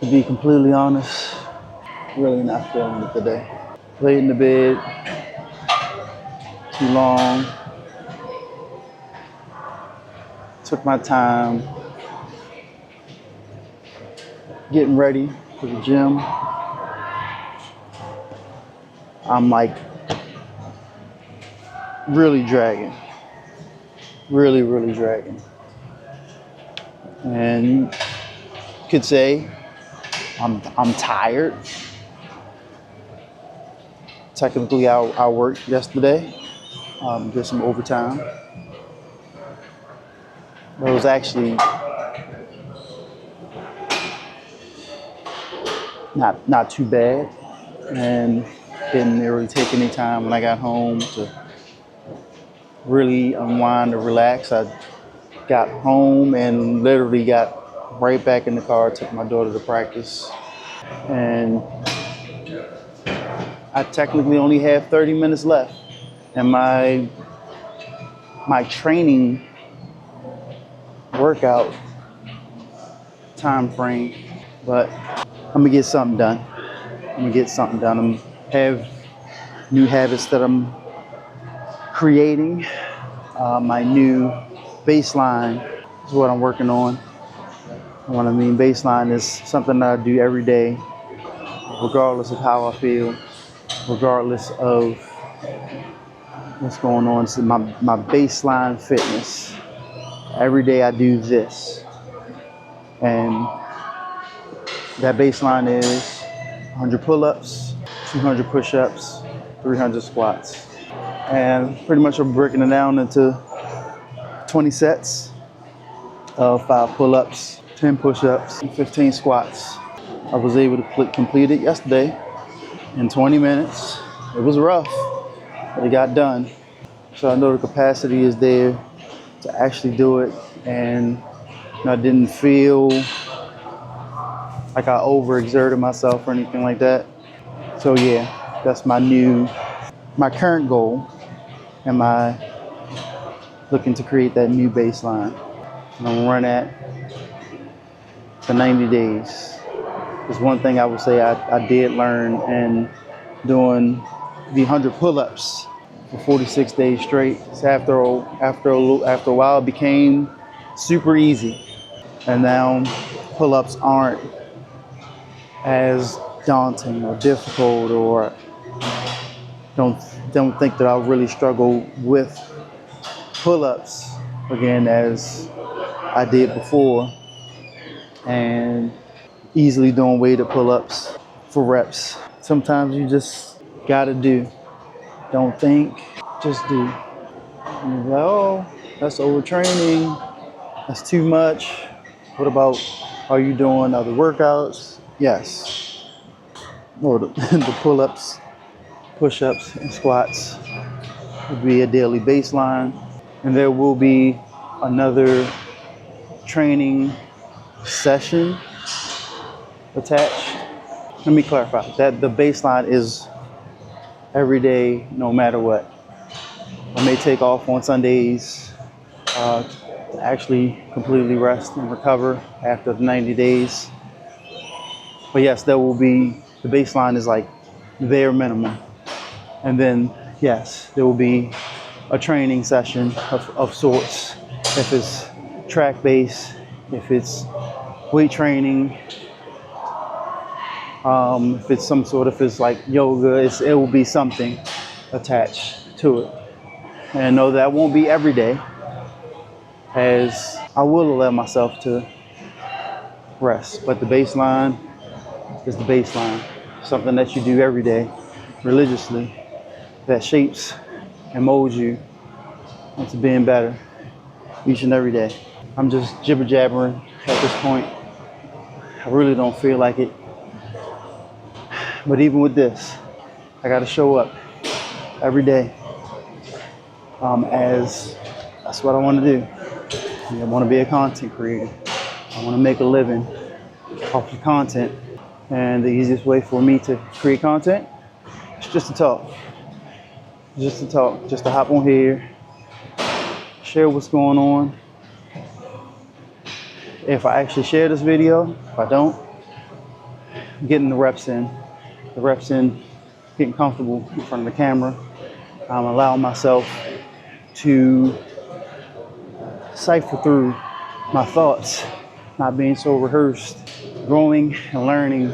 To be completely honest, really not feeling it today. Laid in the bed too long. Took my time getting ready for the gym. I'm like really dragging. Really dragging. And you could say I'm tired. Technically, I worked yesterday, did some overtime. But it was actually not too bad, and didn't really take any time when I got home to really unwind or relax. I got home and literally got right back in the car, took my daughter to practice, and I technically only have 30 minutes left. And my training workout time frame, but I'm gonna get something done. I'm have new habits that I'm creating. My new baseline is what I'm working on. And what I mean baseline is something that I do every day, regardless of how I feel, regardless of what's going on. So my baseline fitness. Every day I do this. And that baseline is 100 pull-ups, 200 push-ups, 300 squats. And pretty much I'm breaking it down into 20 sets of 5 pull-ups, 10 push-ups, and 15 squats. I was able to complete it yesterday in 20 minutes. It was rough, but it got done. So I know the capacity is there to actually do it, and I didn't feel like I overexerted myself or anything like that. So yeah, that's my current goal. Am I looking to create that new baseline? And I'm gonna run that for 90 days. There's one thing I would say I did learn in doing the 100 pull-ups for 46 days straight. So after a while, it became super easy. And now pull-ups aren't as daunting or difficult, or don't think that I'll really struggle with pull-ups again as I did before, and easily doing weighted pull-ups for reps. Sometimes you just gotta do. Don't think, just do. And you're like, oh, that's overtraining, that's too much. What about, are you doing other workouts? Yes. Or the pull-ups, push-ups, and squats would be a daily baseline. And there will be another training session attached. Let me clarify that the baseline is every day, no matter what. I may take off on Sundays to actually completely rest and recover after the 90 days. But yes, there will be, the baseline is like bare minimum. And then, yes, there will be a training session of sorts. If it's track-based, if it's weight training, if it's some sort of, if it's like yoga, it will be something attached to it. And I know that won't be every day, as I will allow myself to rest. But the baseline is the baseline. Something that you do every day, religiously, that shapes and molds you into being better each and every day. I'm just jibber jabbering at this point. I really don't feel like it. But even with this, I gotta show up every day, as that's what I wanna do. I wanna be a content creator. I wanna make a living off of content. And the easiest way for me to create content is just to talk. Just to hop on here, share what's going on. If I actually share this video, if I don't, getting the reps in, getting comfortable in front of the camera. I'm allowing myself to cipher through my thoughts, not being so rehearsed, growing and learning,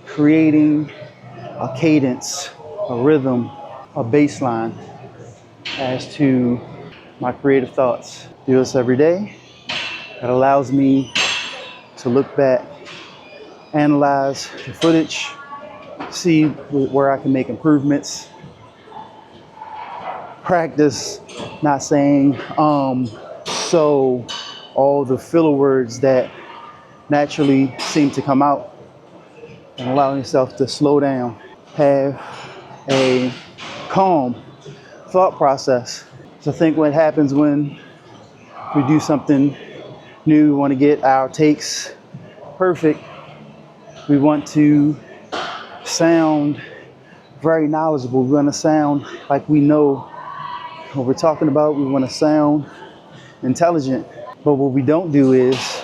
creating a cadence, a rhythm, a baseline as to my creative thoughts. Do this every day. It allows me to look back, analyze the footage, see where I can make improvements, practice not saying so, all the filler words that naturally seem to come out, and allowing yourself to slow down, have a calm thought process. So think what happens when we do something new, we want to get our takes perfect. We want to sound very knowledgeable. We want to sound like we know what we're talking about. We want to sound intelligent. But what we don't do is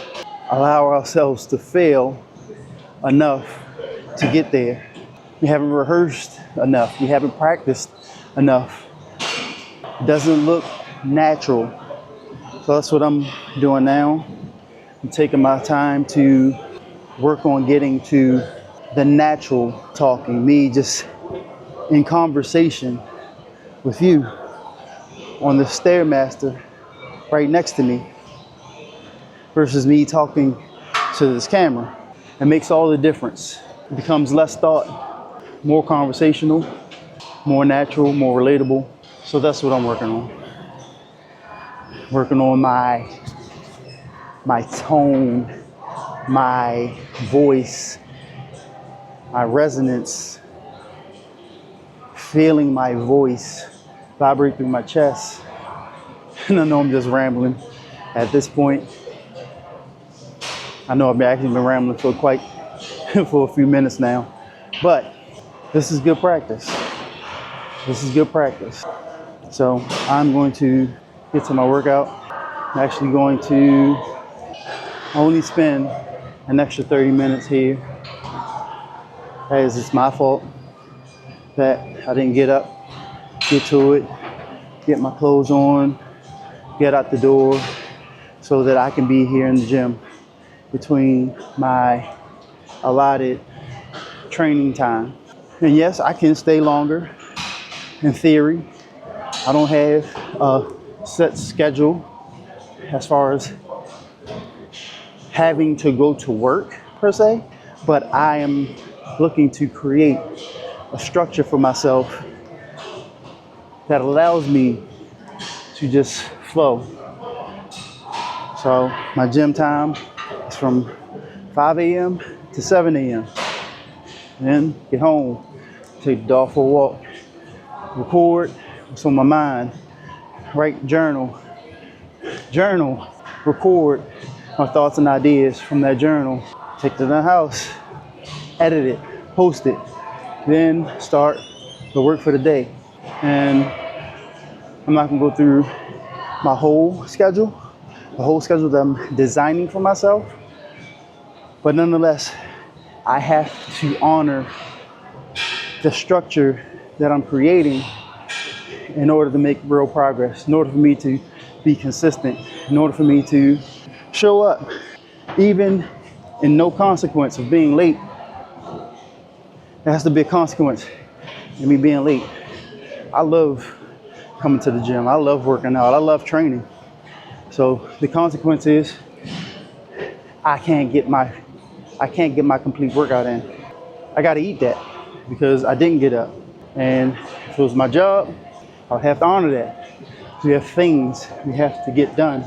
allow ourselves to fail enough to get there. We haven't rehearsed enough. We haven't practiced enough. It doesn't look natural. So that's what I'm doing now. I'm taking my time to work on getting to the natural talking, me just in conversation with you on the Stairmaster right next to me versus me talking to this camera. It makes all the difference. It becomes less thought, more conversational, more natural, more relatable. So that's what I'm working on. Working on my tone, my voice, my resonance, feeling my voice vibrate through my chest. And I know I'm just rambling at this point. I know I've actually been rambling for a few minutes now, but this is good practice. This is good practice. So I'm going to get to my workout. I'm actually going to only spend an extra 30 minutes here, as it's my fault that I didn't get up, get to it, get my clothes on, get out the door so that I can be here in the gym between my allotted training time. And yes, I can stay longer in theory. I don't have a set schedule as far as having to go to work per se, but I am looking to create a structure for myself that allows me to just flow. So my gym time is from 5 a.m. to 7 a.m. Then get home, take the dog for a walk, record what's on my mind, write journal, record my thoughts and ideas from that journal, take it to the house, edit it, post it, then start the work for the day. And I'm not gonna go through my whole schedule, the whole schedule that I'm designing for myself, but nonetheless, I have to honor the structure that I'm creating in order to make real progress, in order for me to be consistent, in order for me to show up, even in no consequence of being late. There has to be a consequence in me being late. I love coming to the gym. I love working out. I love training. So the consequence is I can't get my complete workout in. I got to eat that because I didn't get up. And if it was my job, I would have to honor that. So we have things we have to get done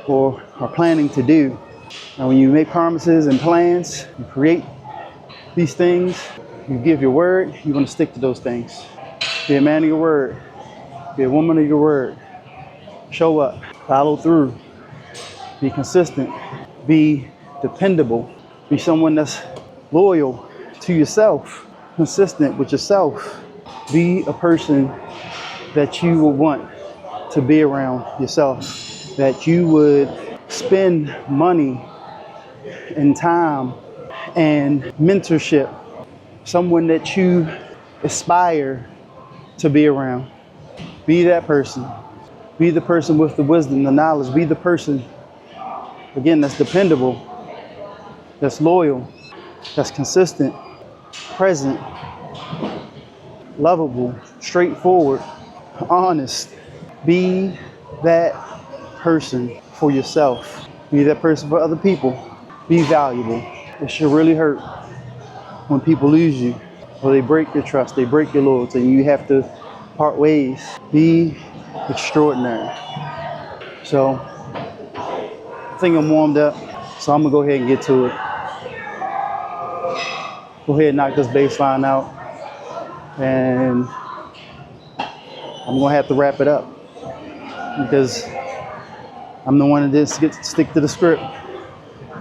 or are planning to do. And when you make promises and plans, you create these things, you give your word, you want to stick to those things. Be a man of your word. Be a woman of your word. Show up, follow through, be consistent, be dependable, be someone that's loyal to yourself, consistent with yourself. Be a person that you will want to be around yourself, that you would spend money and time and mentorship, someone that you aspire to be around. Be that person. Be the person with the wisdom, the knowledge. Be the person, again, that's dependable, that's loyal, that's consistent, present, lovable, straightforward, honest. Be that person for yourself. Be that person for other people. Be valuable. It should really hurt when people lose you, or they break your trust, they break your loyalty, and you have to part ways. Be extraordinary. So I think I'm warmed up, so I'm gonna go ahead and get to it. Go ahead and knock this bass line out, and I'm gonna have to wrap it up because I'm the one that didn't stick to the script.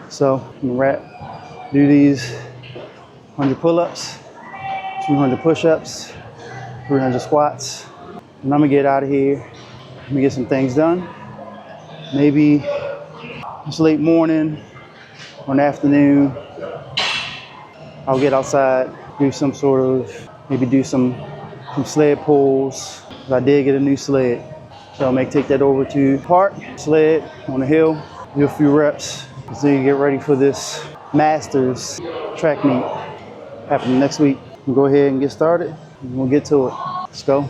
So I'm gonna do these 100 pull-ups, 200 push-ups, 300 squats, and I'm gonna get out of here. Let me get some things done. Maybe it's late morning or an afternoon, I'll get outside, do some sort of, maybe do some sled pulls. I did get a new sled, so I may take that over to the park, sled on the hill, do a few reps, so you get ready for this Masters track meet happening next week. We'll go ahead and get started, and we'll get to it. Let's go.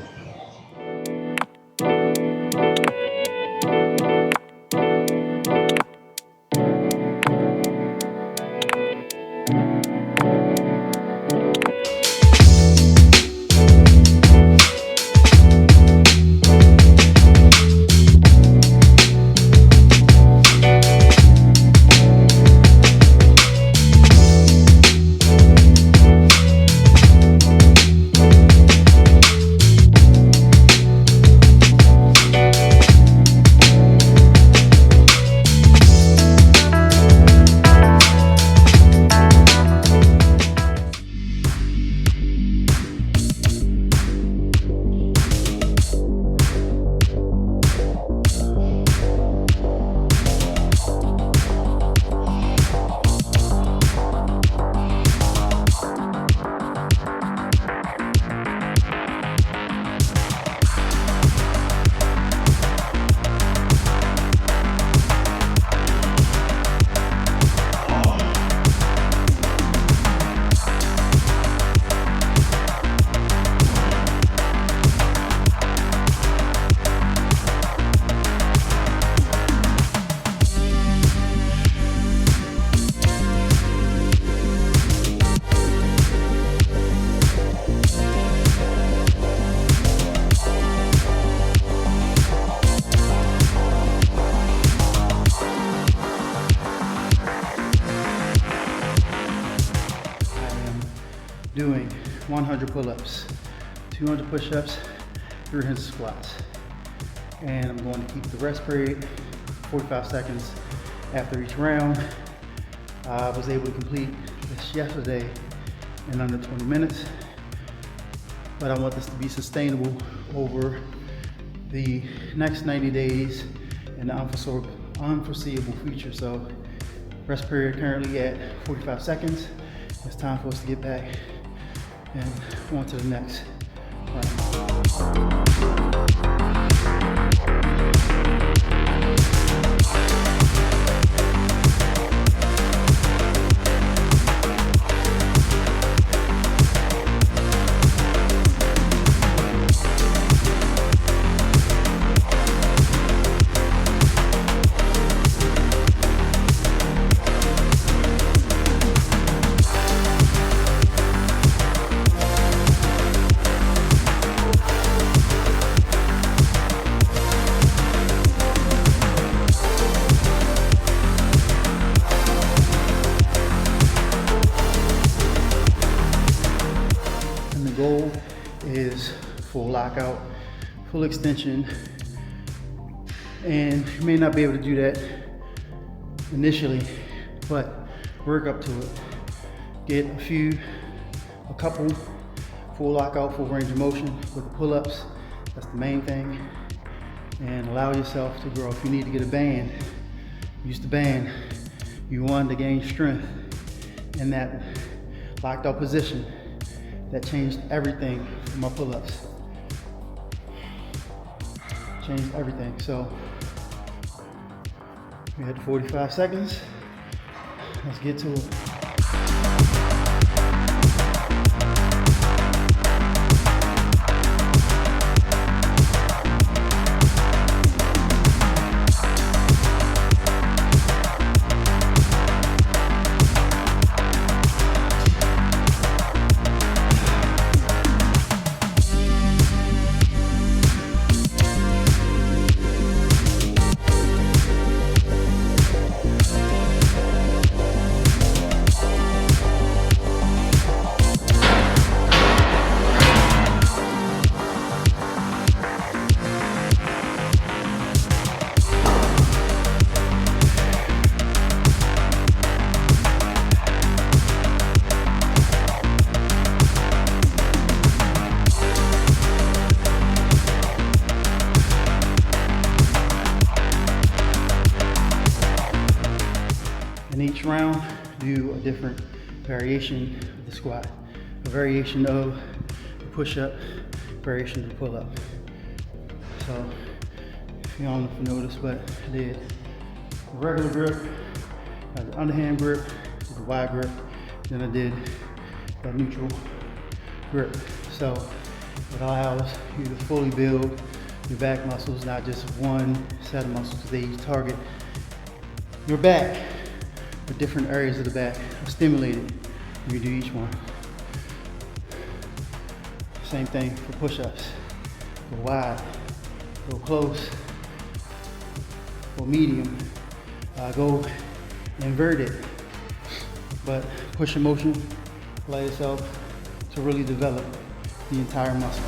Doing 100 pull-ups, 200 push-ups, 300 squats. And I'm going to keep the rest period 45 seconds after each round. I was able to complete this yesterday in under 20 minutes, but I want this to be sustainable over the next 90 days in the unforeseeable future. So rest period currently at 45 seconds. It's time for us to get back and on to the next round. Goal is full lockout, full extension, and you may not be able to do that initially, but work up to it. Get a couple full lockout, full range of motion with the pull-ups. That's the main thing, and allow yourself to grow. If you need to get a band, use the band. You want to gain strength, in that locked out position. That changed everything for my pull-ups. Changed everything. So we had 45 seconds. Let's get to it. In each round, do a different variation of the squat. A variation of the push-up, variation of the pull-up. So, if you don't notice, but I did a regular grip, the underhand grip, the wide grip, then I did a neutral grip. So, it allows you to fully build your back muscles, not just one set of muscles. They each target your back. The different areas of the back are stimulated when you do each one. Same thing for push-ups. Go wide, go close, go medium, go inverted. But push in motion, allow yourself to really develop the entire muscle.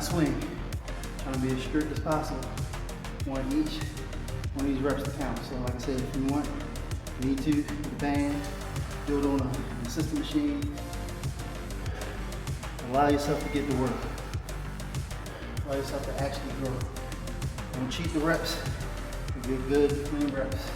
swing. Trying to be as strict as possible. Want each one of these reps to count. So like I said, if you want, you need to, with the band, do it on an assistant machine. Allow yourself to get to work. Allow yourself to actually grow. Don't cheat the reps. You get good, clean reps.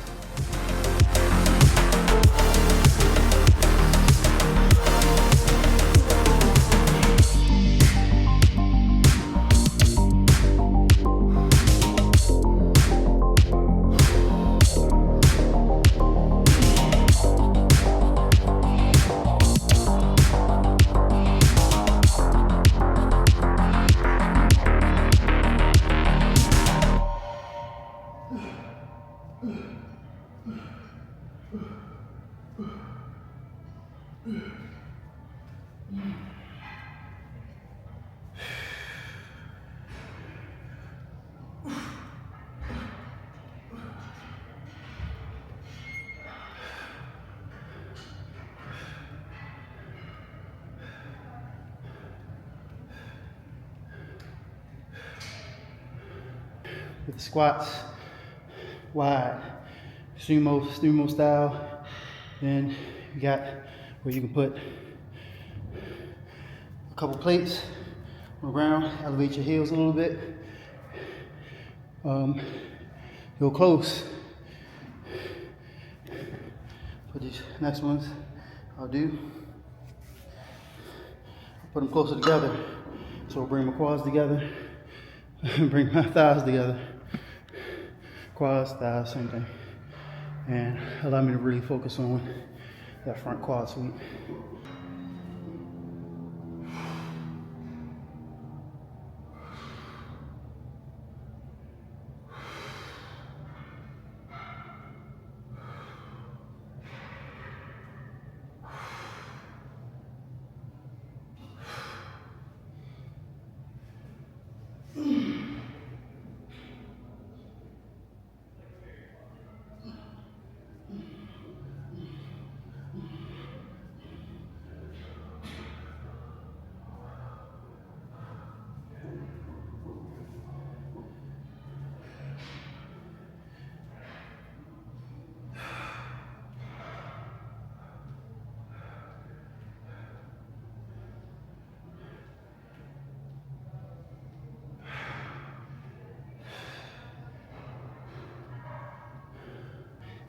with the squats, wide, sumo style. Then you got where you can put a couple plates on the ground, elevate your heels a little bit. Go close. For these next ones, I'll put them closer together. So I'll bring my quads together, bring my thighs together. Quads, thighs, same thing. And allow me to really focus on that front quad sweep.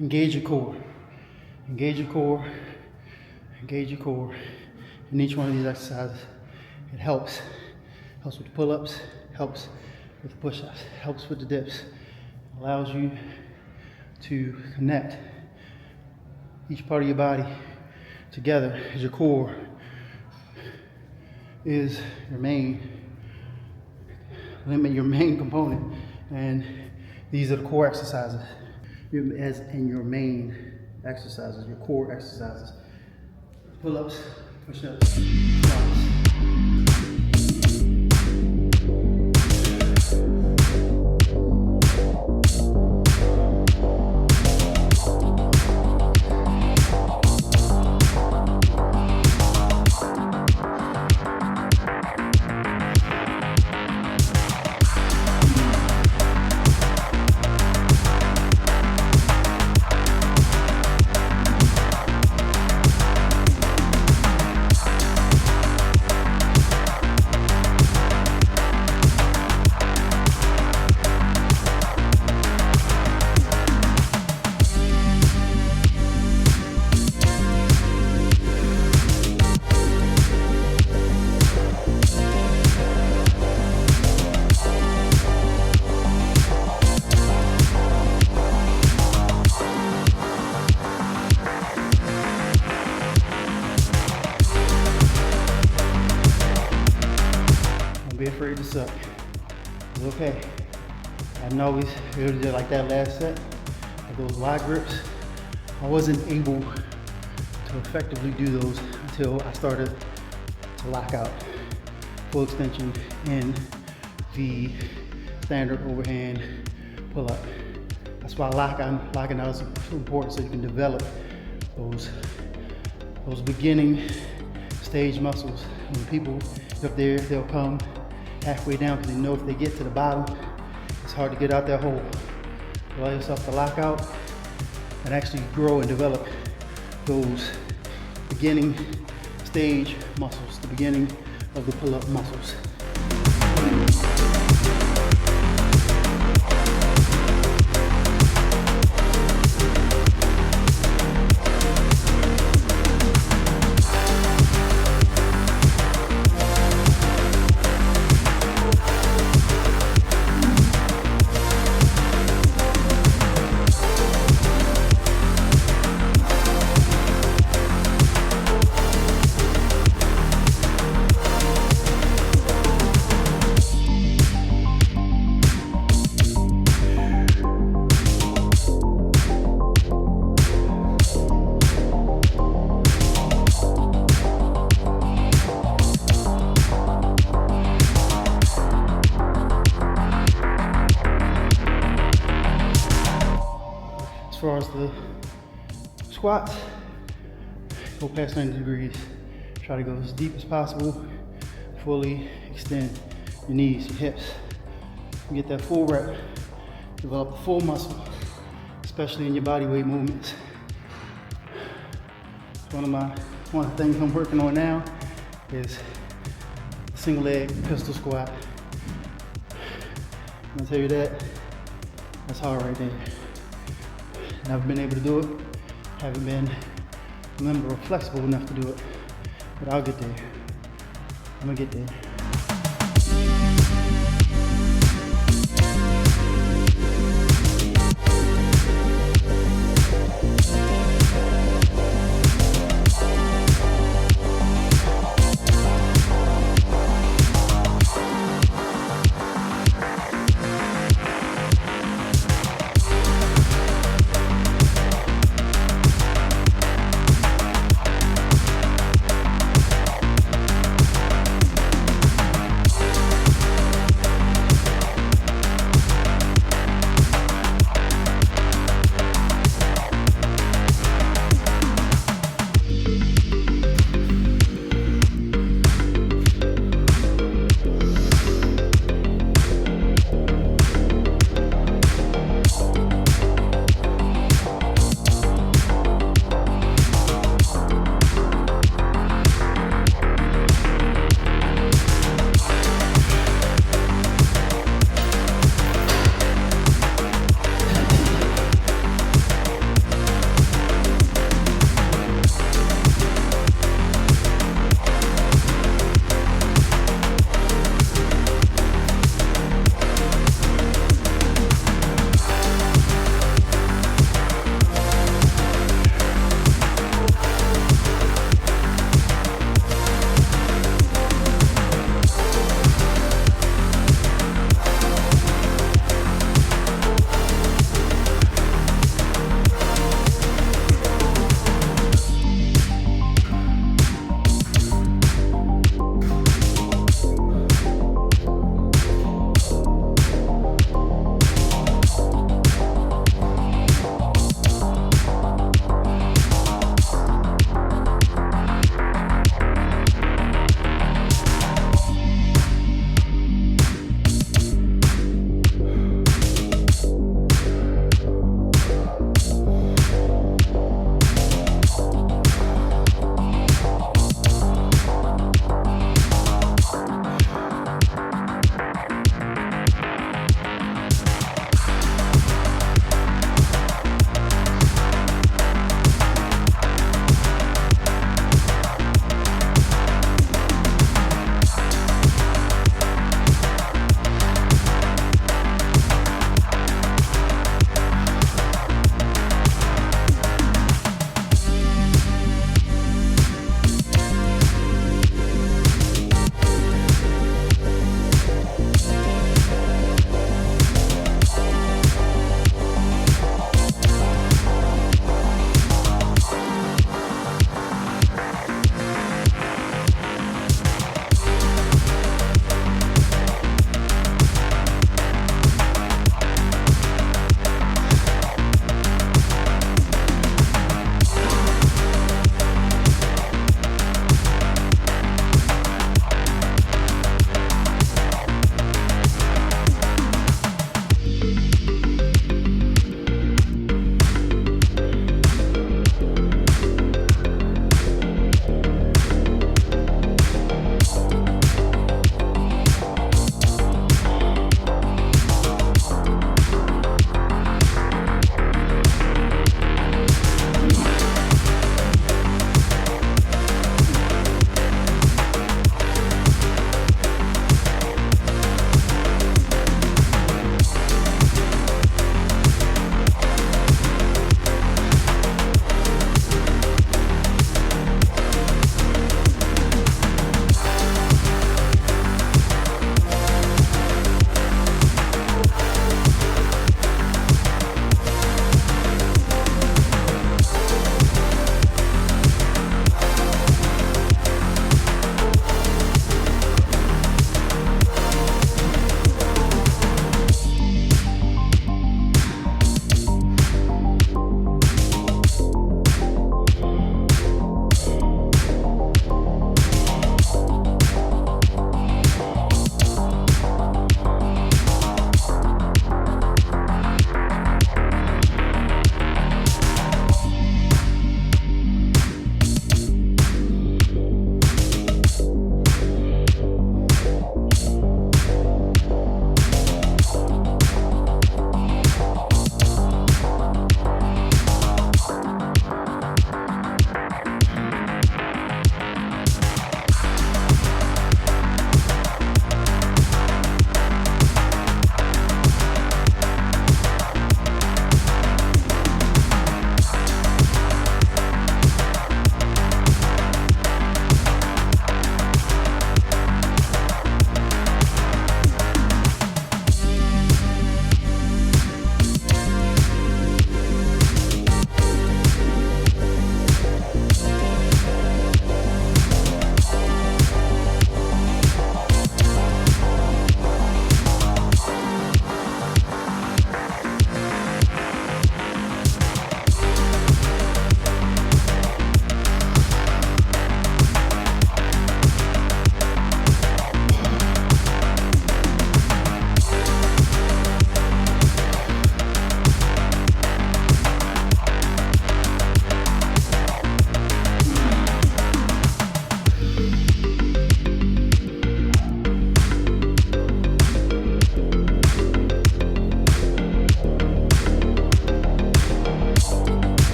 Engage your core. Engage your core. Engage your core. In each one of these exercises, it helps. Helps with the pull-ups, helps with the push-ups, helps with the dips. Allows you to connect each part of your body together as your core is your main component. And these are the core exercises. As in your main exercises, your core exercises. Pull-ups, push-ups, squats. Don't be afraid to suck. It's okay. I didn't always be able to do like that last set, like those wide grips. I wasn't able to effectively do those until I started to lock out full extension in the standard overhand pull-up. That's why locking out is so important, so you can develop those beginning stage muscles. When people up there, they'll come halfway down because they know if they get to the bottom, it's hard to get out that hole. Allow yourself to lock out and actually grow and develop those beginning stage muscles, the beginning of the pull-up muscles. As far as the squats, go past 90 degrees. Try to go as deep as possible. Fully extend your knees, your hips. You get that full rep develop the full muscle, especially in your body weight movements. One of the things I'm working on now is single leg pistol squat. I'm gonna tell you that's hard right there. Never been able to do it. Haven't been limber or flexible enough to do it, but I'll get there. I'm gonna get there.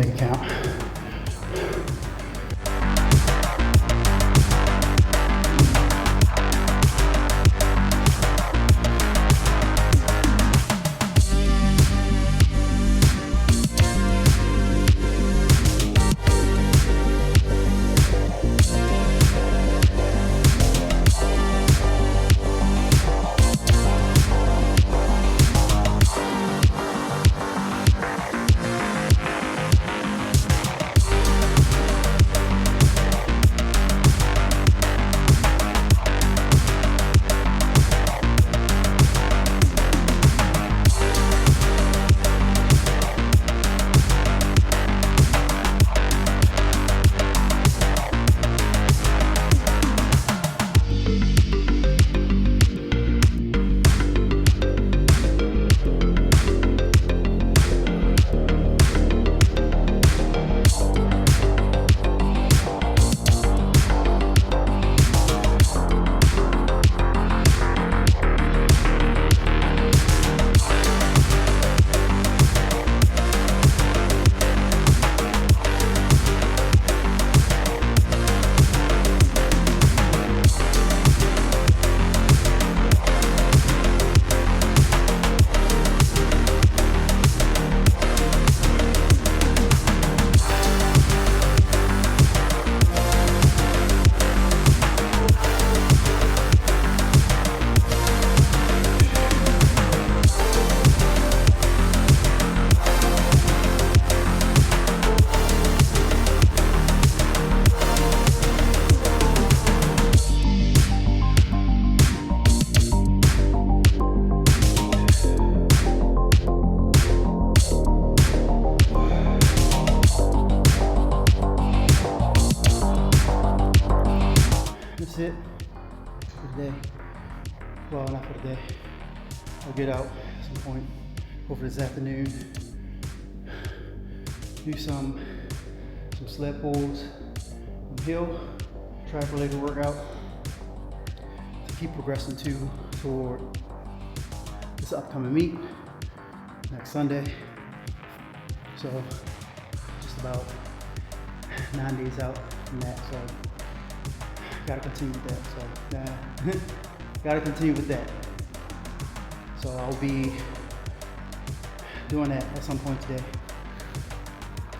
make it count. That's it for the day. Well, not for the day. I'll get out at some point, hopefully this afternoon. Do some sled pulls on the hill, tri-related workout to keep progressing toward this upcoming meet next Sunday. So just about 9 days out from that. So gotta continue with that. So gotta continue with that. So I'll be doing that at some point today.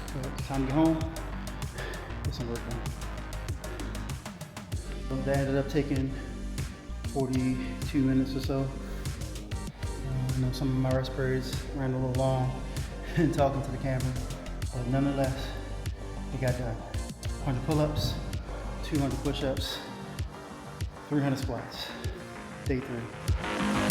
So it's time to get home, get some work done. So that ended up taking 42 minutes or so. I know some of my respirators ran a little long and talking to the camera, but nonetheless, it got done. 100 pull-ups, 200 push-ups, 300 squats, day 3.